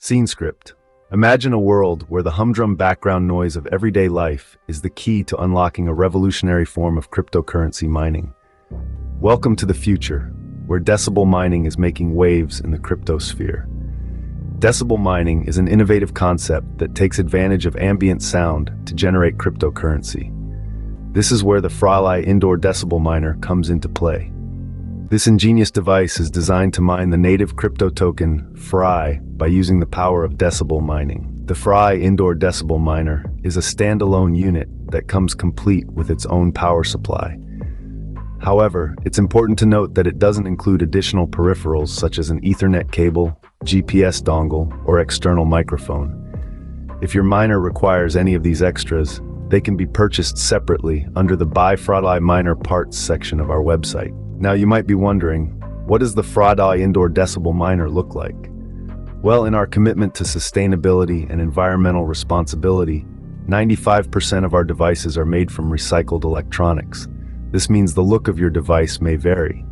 Scene script. Imagine a world where the humdrum background noise of everyday life is the key to unlocking a revolutionary form of cryptocurrency mining. Welcome to the future, where decibel mining is making waves in the cryptosphere. Decibel mining is an innovative concept that takes advantage of ambient sound to generate cryptocurrency. This is where the Fralai indoor decibel miner comes into play. This ingenious device is designed to mine the native crypto token, Fry, by using the power of decibel mining. The Fry indoor decibel miner is a standalone unit that comes complete with its own power supply. However, it's important to note that it doesn't include additional peripherals such as an Ethernet cable, GPS dongle, or external microphone. If your miner requires any of these extras, they can be purchased separately under the Buy Fralai Miner Parts section of our website. Now you might be wondering, what does the Fralai indoor decibel miner look like? Well, in our commitment to sustainability and environmental responsibility, 95% of our devices are made from recycled electronics. This means the look of your device may vary.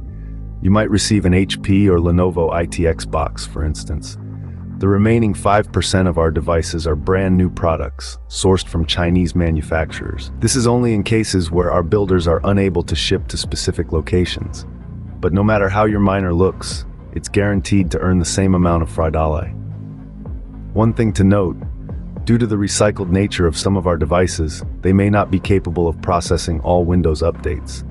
You might receive an HP or Lenovo ITX box, for instance. The remaining 5% of our devices are brand new products, sourced from Chinese manufacturers. This is only in cases where our builders are unable to ship to specific locations. But no matter how your miner looks, it's guaranteed to earn the same amount of Fralai. One thing to note, due to the recycled nature of some of our devices, they may not be capable of processing all Windows updates.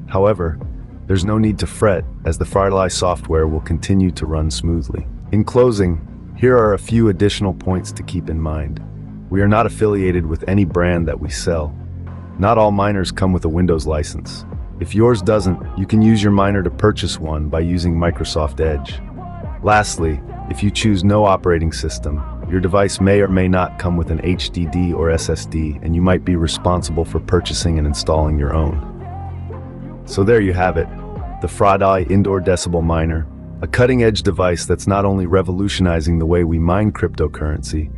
However, there's no need to fret, as the Fralai software will continue to run smoothly. In closing, here are a few additional points to keep in mind. We are not affiliated with any brand that we sell. Not all miners come with a Windows license. If yours doesn't, you can use your miner to purchase one by using Microsoft Edge. Lastly, if you choose no operating system, your device may or may not come with an HDD or SSD, and you might be responsible for purchasing and installing your own. So there you have it, the Fralai indoor decibel miner, a cutting-edge device that's not only revolutionizing the way we mine cryptocurrency,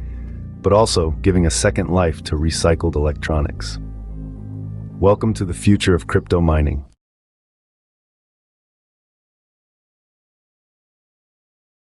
but also giving a second life to recycled electronics. Welcome to the future of crypto mining.